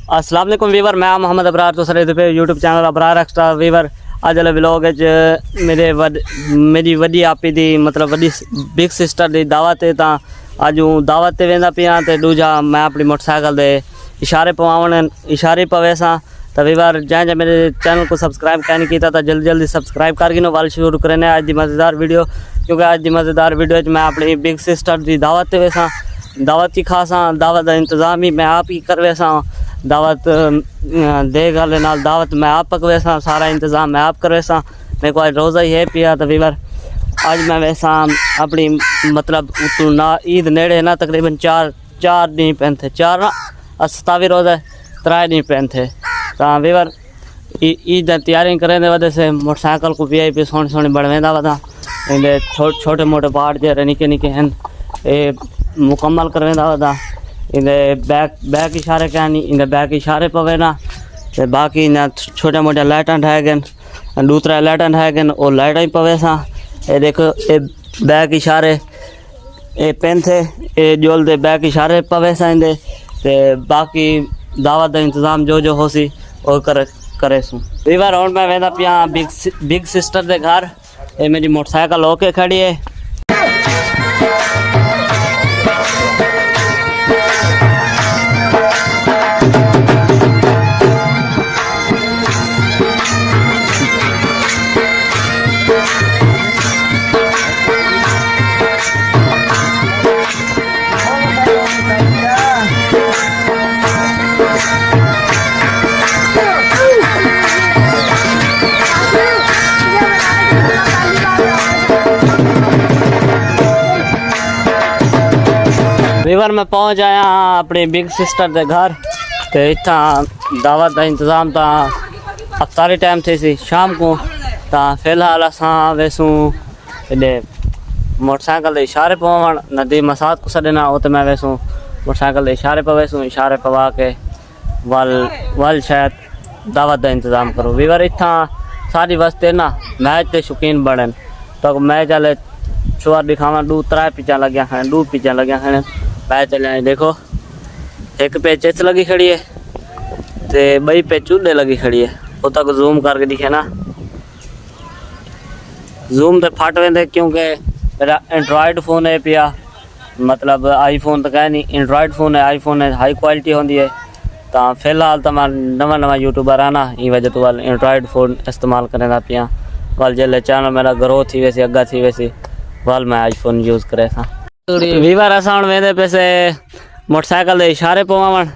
अस्सलाम वालेकुम वीवर, मैं मोहम्मद अबरार तो सर पे YouTube channel Abrar extra weaver. अज वाले व्लॉग मेरी वड्डी आपी दी मतलब वड्डी बिग सिस्टर दी दावत है। तो अज दावत ते वेंदा पिया ते दूजा मैं अपनी मोटरसाइकिल दे इशारे पवावन इशारे पवे सा। तो वीवर जैसे मेरे चैनल को सब्सक्राइब क्या नहीं किया तो जल्दी जल्दी सब्सक्राइब कर गिनो। वाल शुरू करें आज की मज़ेदार वीडियो, क्योंकि आज की मज़ेदार वीडियो मैं अपनी बिग सिस्टर की दावत ते वेसा। दावत की खासा दावत का इंतज़ाम ही मैं आप ही कर वैसा। दावत दे गल नाल दावत मैं आप पक वैसा, सारा इंतज़ाम मैं आप कर वैसा। मेरे को आज रोज़ा ही है पिया। तो वीवर आज मैं वैसा अपनी मतलब उतू ना ईद नेड़े ना तकरीबन चार दिन पैन थे, चार ना 27 रोज़ा 3 दिन पैन थे। तो वीवर ईद तैयारी करने वजह से मोटरसाइकिल को VIP सोने सोने बढ़वेंदा वधा। इनके छोटे मोटे पार्ट जो निके निके हैं ये मुकम्मल करवेंदा वधा। इनके बैक इशारे क्या नहीं, इनके बैक इशारे पवे ना। तो बाकी इन्हें छोटे मोटे लाइटा ढाए गए, दूसरा लाइटा ढाए गए और लाइटा ही पवे सा। ये देखो ये बैक इशारे ये पेन थे, ये जोल दे बैक इशारे पवे सा इनके। ते बाकी दावत का इंतज़ाम जो हो सी और करे सू। वीवर और मैं वेंदा पिया बिग सिस्टर के घर। ये मेरी मोटरसाइकिल होके खड़ी है। वीवर मैं पहुंच आया अपनी बिग सिस्टर के घर। तो इतना दावत का इंतज़ाम था अफ्तारी टाइम थे सी शाम को। तो फिलहाल असा वैसू मोटरसाइकिल के इशारे पवन नदीम मसाद को सड़ना वो। तो मैं वैसू मोटरसाइकिल के इशारे पर वैसू इशारे पवा के वल शायद दावत का इंतज़ाम करो। वीवर इतना सारी वस्ते ना मैच के शौकीन बड़न। तो मैच वाले चुआ दिखावा 2-3 पिचा लग्या खाने, 2 पिचा लग्या खाने मैच चले। देखो एक पे चिच लगी खड़ी है तो बई पे चूल्हे लगी खड़ी है। वो तक जूम करके दिखे ना, जूम तो फट वेंदे क्योंकि मेरा एंड्रॉयड फोन है पिया। मतलब आईफोन तो कह नहीं, एंड्रॉयड फोन है, आईफोन है हाई क्वालिटी होती है। तो फिलहाल तो मैं नवा यूट्यूबर आना ई वजह तो वाल एंड्रॉयड फोन इस्तेमाल करें पिया। वाल जल्द चैनल मेरा ग्रो थी वैसी अग्गा थी वैसी वाल मैं आईफोन यूज़ करे था। वीवर असा वेंदे पैसे मोटरसाइकिल के इशारे पवावन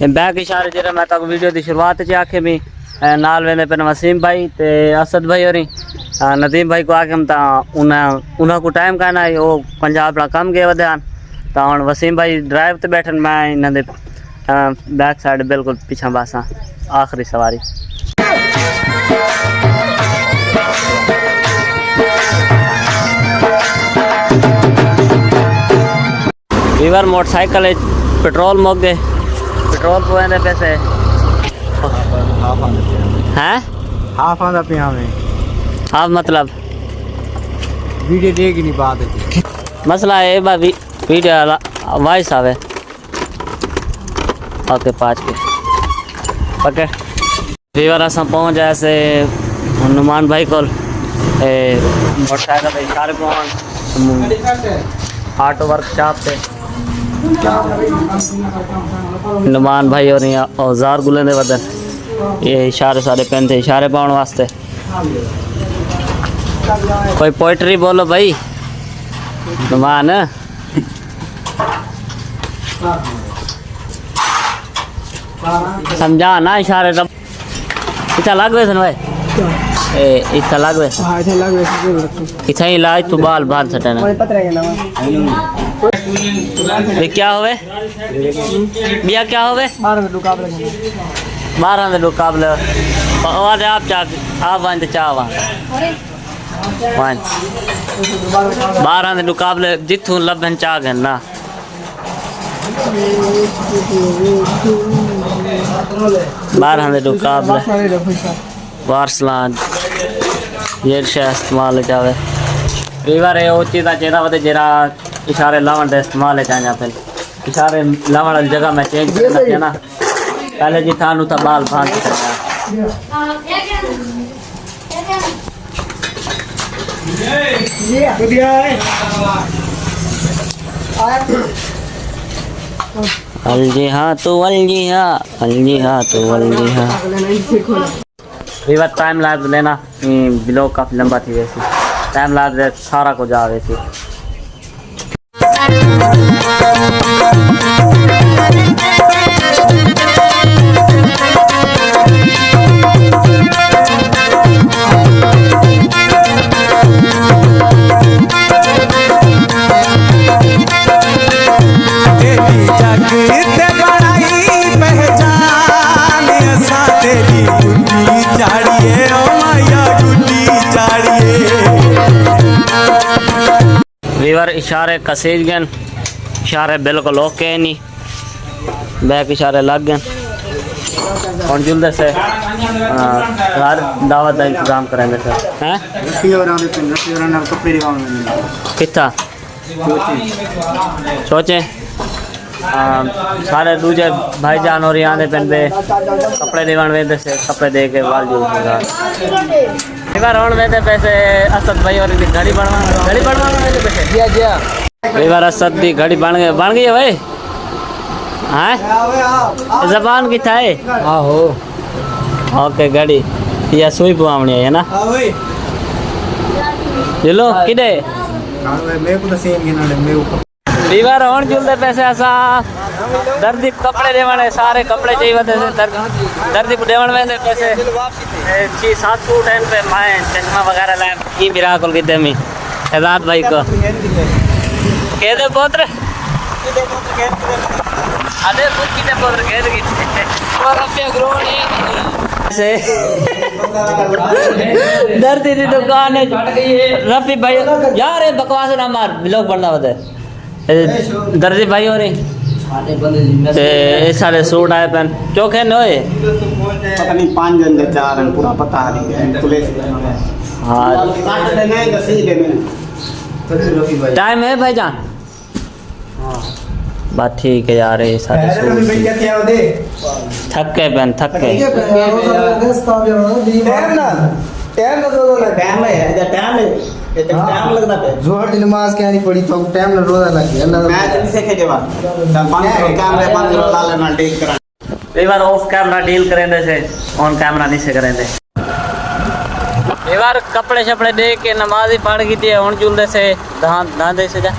बैक इशारे जो मैं तक वीडियो की शुरुआत आखे भी नाल वेंदे पे वसीम भाई ते असद भाई और नदीम भाई को आके तो उन्हें को टाइम कहना है वो पंजाब का कम गए वध्यान। तो हम वसीम भाई ड्राइव ते बैठन, मैं इन्होंने बैक साइड बिल्कुल पीछा बासा आखिरी सवारी। वीवर मोटरसाइकिल पेट्रोल मुक गए, पेट्रोल पवाने पैसे हैं हाफ आंदा पिया में हाफ मतलब वीडियो देगी नहीं बात है। मसला है बा वीडियो वॉइस आवे ओके 5 के पकड़। वीवर असा पहुँच जाए से हनुमान भाई को मोटरसाइकिल इशारे पहुँच ऑटो वर्कशॉप से नुमान भाई और औजार गुले दे वदन ये इशारे सारे पेन थे इशारे पाने वास्ते। कोई पोइट्री बोलो भाई नुमान। समझा ना इशारे तब इतना लग गए थे भाई इतना लग गए इतना ही लाज तू बाल बाल सटना क्या होवे बिया क्या होवे 12 ਦੇ ਮੁਕਾਬਲੇ और आप वंद चावा 12 ਦੇ ਮੁਕਾਬਲੇ जिथू लभन चाह गए ना 12 ਦੇ ਮੁਕਾਬਲੇ वारसलान ये शे इस्तेमाल जावे कई बार वो चीज़ चेहरा वे जरा इशारे लावन के इस्तेमाल चाहे फिर इशारे लावण वाली जगह में चेंज करना है ना। पहले जी था नु था बाल भांग अलजी हाँ तो अलजी हाँ, अलजी हाँ तो अलजी हाँ। रिवर टाइम लैप्स लेना ब्लॉग काफ़ी लंबा थी वैसे टाइम लैप्स सारा कुछ आ वैसे। वीवर इशारे कसीज गन इशारे बिल्कुल ओके नहीं बैक इशारे लग गए और जल्दी से घर दावत का इंतजाम करेंगे सर हैं कितना सोचे सारे दूजे भाईजान और यहाँ पे कपड़े दीवान वेदे से कपड़े दे के वाल जो रोड वेदे पैसे असद भाई और घड़ी बनवा पैसे दिया दिया असद दी घड़ी बन गई है भाई हाँ जबान की था आहो ओके घड़ी या सुई पुआवनी है ना लो किदे मेरे को तो सेम गिना मेरे को दीवार होने जुलते पैसे ऐसा दर्दी कपड़े देवाने सारे कपड़े चाहिए होते दर्दी को देवन में पैसे 6-7 सूट हैं पे मैं चश्मा वगैरह लाए की बिरा को कितने में एजाद भाई को कह दे पुत्र अरे खुद कितने पुत्र कह दे से दर्दी की दुकान है रफी भाई यार ये बकवास ना मार लोग बढ़ना होता है दर्जी भाई हो रही सारे सूट आए पेन चौखे न होए पता नहीं 5 जन या 4 जन पूरा पता नहीं हाँ टाइम है भाईजान बात ठीक है यार ये सारे सूट थक के पेन थक के टाइम लगना पे जोहर की नमाज क्या नहीं पड़ी तो टाइम लग रोजा लग गया मैं जल्दी से के जवा कैमरे 5 डाल लेना डील करा एक बार ऑफ कैमरा डील करेंगे से ऑन कैमरा नहीं से करेंगे एक बार कपड़े शपड़े दे के नमाज ही पढ़ की थी हुन जुलदे से धांधे से जा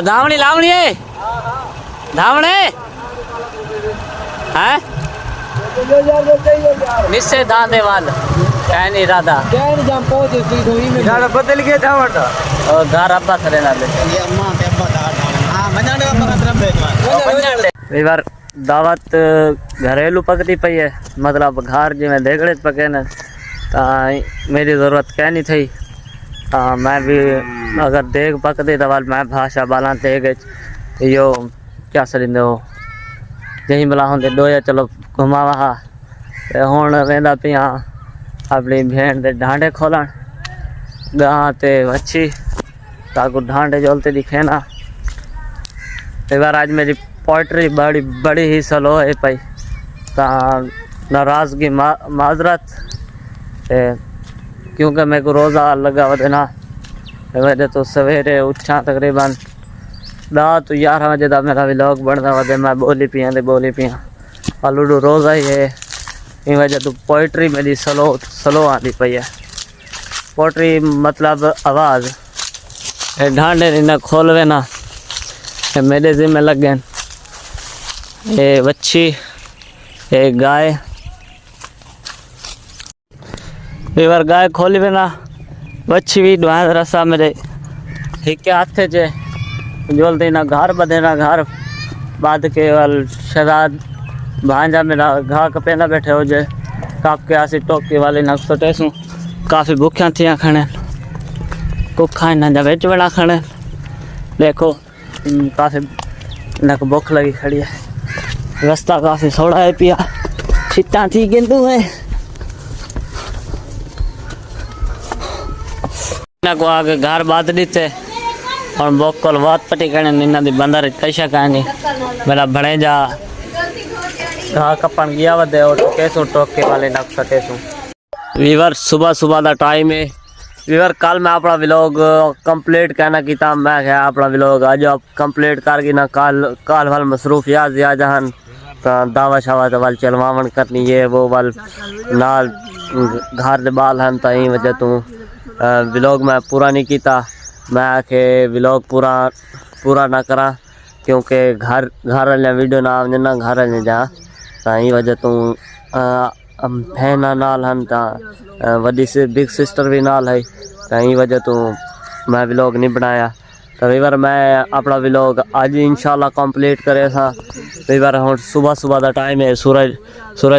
धावणी लावणी है धावणे हैं निश्चय धांधे वाल क्या नहीं इरादा क्या नहीं जाम पहुंचे सीधोई में गाड़ा बदल गया था वटा और घर अब्बा खड़े ना ले ये अम्मा के अब्बा था हां मंजाने का तरफ भेजवा एक बार दावत घरेलू पकती पई है मतलब घर जिमें देगड़े पके न मेरी ज़रूरत क्या नहीं थी मैं भी अगर देग पकती तो मैं भाषा बाला देग यो क्या सरींदे हो जहीं भला होंदे डोया चलो घुमावा हा हुण वेंदा पिया अपनी भेड़ दे ढांडे खोलन गां ते वच्छी ताकू ढांडे जोलते दिखे ना एक बार आज मेरी पोइट्री बड़ी ही स्लो है पाई नाराज़गी माजरत क्योंकि मेरे को रोज़ा लगा हुआ देना वजह तो सवेरे उठा तकरीबन 10 तो 11 बजे तक मेरा व्लॉग बनता हुआ मैं बोली पिया लूडो रोज़ा ही है इन वजह तो पोइट्री मेरी स्लो आती पई है पोइट्री मतलब आवाज़ ढांडे न खोलवे ना मेरे जिम्मे लग गए ये बच्ची ये गाय एक बार गाय खोली वे ना बच्ची भी डुआ रसा मेरे हिके हाथे चे जोलते ना घर बधे ना घर बांध के वाल शहजाद भांजा मेरा घा कपेला बैठे हो जाए काप के आसी टोकी वाले ना सोटे सू काफ़ी भूखिया थी खड़े कुखा ना जब बेच बड़ा खड़े देखो काफ़ी नक भूख लगी खड़ी है रास्ता काफ़ी सोड़ा है पिया छिट्टा थी किंतु है को आगे घर बात दी थे हम बोकल बात पटी करने निन्ना दी बंदर कैसा कहानी मेरा बड़े जा हाँ कपन गया वदे और कैसो टोके वाले नक सके सो वीवर सुबह सुबह दा टाइम है वीवर कल मैं अपना व्लॉग कंप्लीट कहना कीता मैं क्या अपना व्लॉग अज आप कंप्लीट करके ना कल वाल मसरूफ याद या जहान दावा शावा वाल चलवावन करनी है वो वाल नाल घर दे बाल हैं ताई वजह तू व्लॉग मैं पूरा नहीं कीता मैं आखे व्लॉग पूरा ना करा क्योंकि घर वाले वीडियो ना ना घर वाले जा ताई वजह तू बहन नाल हैं ता वडी से बिग सिस्टर भी नाल है ताई वजह तू मैं व्लॉग नहीं बनाया तो वीवर मैं अपना व्लॉग आज इंशाल्लाह कंप्लीट करे सा वीवर हुन सुबह दा टाइम है सूरज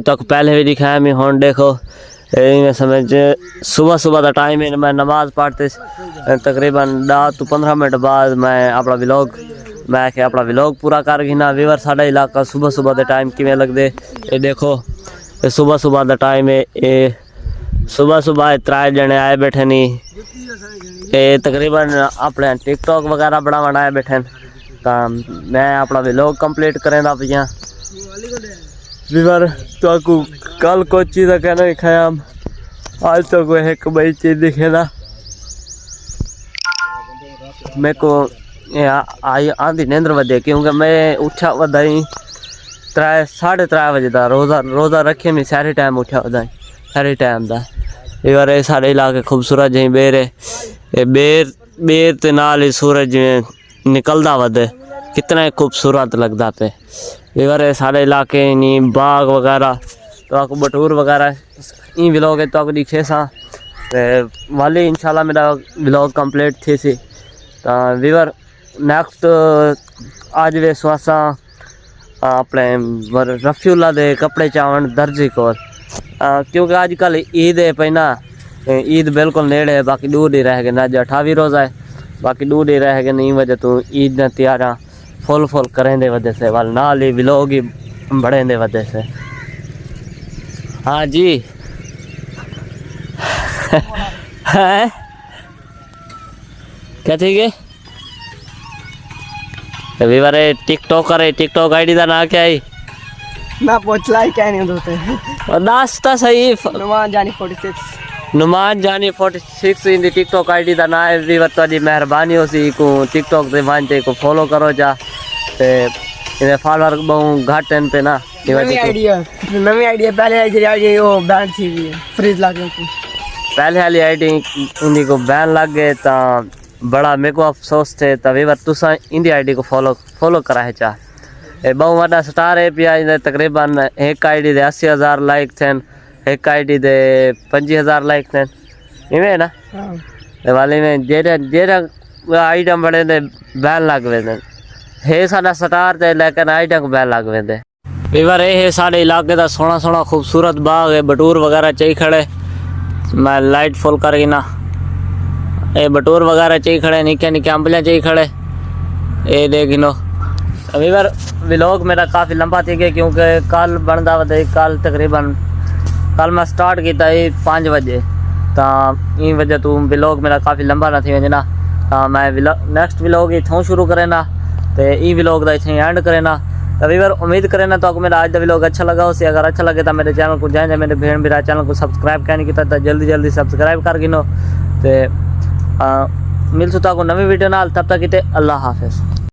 तक पहले भी दिखाया मैं हुन देखो में समझ सुबह दा टाइम है मैं नमाज पढ़ते तकरीबन 10 to 15 मिनट बाद मैं अपना व्लॉग मैं क्या अपना व्लॉग पूरा कर गिना वीवर साडा इलाका सुबह दे टाइम किवें लगदे ये देखो सुबह दा टाइम है ये सुबह 3 जने आए बैठे नहीं ये तकरीबन अपने टिकटॉक वगैरह बनावन आए बैठे तो मैं अपना व्लॉग कंप्लीट करेंदा पिया वीवर तो कल कोई चीज़ कहना दिखाया आज तो कोई एक बड़ी चीज़ दिखे ना मेरे को आई आंधी नींद वजे क्योंकि मैं उठा वधाई 3-3:30 बजे का रोज़ा रखे मैं सारे टाइम उठा वधाई सारे टाइम का वीवर ये साढ़े इलाके खूबसूरत जी बेर है ये बेर ते नाल ही सूरज जिमें निकलदा वधे कितना खूबसूरत लगता पे वीवर ये साढ़े इलाके नहीं बाग वगैरह तो आपको बटूर वगैरह ई व्लॉग है तो आपको दिखे सा वाली इंशाल्लाह मेरा व्लॉग कंप्लीट थी सी तो वीवर नेक्स्ट आज वे स्वासा अपने रफ़ीउल्लाह दे कपड़े चावन दर्जी को क्योंकि आजकल ईद है पे ना ईद बिल्कुल नेड़े है बाकी दूर ही रह गए ना 28 रोज़ा है बाकी दूर ही रह गए नहीं वजह तो ईद ने तैयारा फुल करें दे वजह से वाल नाल ही व्लॉग ही बढ़े दे वजह से हाँ जी है क्या ठीक है वीवर टिकटॉक आईडी का ना क्या है ना पोचला ही क्या नहीं होते नाश्ता सही नुमान जानी 46 इन टिकटॉक आईडी का ना है वीवर तो मेहरबानी हो सी को टिकटॉक से वांचे को फॉलो करो जा ते इन्हें फॉलोअर बहुत घट हैं पे ना नवी आईडिया पहले आईडी वो बैन थी फ्रीज लाके पहले वाली आईडी उन्हीं को बैन लग गए तो बड़ा मेरे को अफसोस थे तो वीवर तुसा इंदी आईडी को फॉलो करा है चा बहुत वड्डा स्टार है पिया इन्हें तकरीबन एक आईडी दे 80,000 लाइक थे एक आईडी दे 25,000 लाइक थे इवें ना वाले में जेरा आइटम बड़े ने बैन लग वे है साडा स्टार थे लेकिन आइटम को बैन लग वे वीवर ये साढ़े इलाके का सोना खूबसूरत बाग है बटूर वगैरह चाहिए खड़े मैं लाइट फुल कर ना ये बटूर वगैरह चाहिए खड़े निके अम्बलियाँ चाहिए खड़े ये देख लो वीवर व्लॉग मेरा काफ़ी लंबा थी गया क्योंकि कल बनता वा कल तकरीबन कल मैं स्टार्ट किया 5 बजे तो इन वजह तो व्लॉग मेरा काफ़ी लंबा ना थी वजना तो मैं नेक्स्ट व्लॉग इतों शुरू करे ना तो ई व्लॉग का इतने एंड करे ना तो वीवर उम्मीद करें ना तो आपको मेरा आज का व्लॉग अच्छा लगा उसे अगर अच्छा लगे तो मेरे चैनल को जाए मेरे बहन मेरा चैनल को सब्सक्राइब करने की तो जल्दी सब्सक्राइब कर गिनो तो मिल सुता को नवी वीडियो नाल तब तक इतने अल्लाह हाफिज़।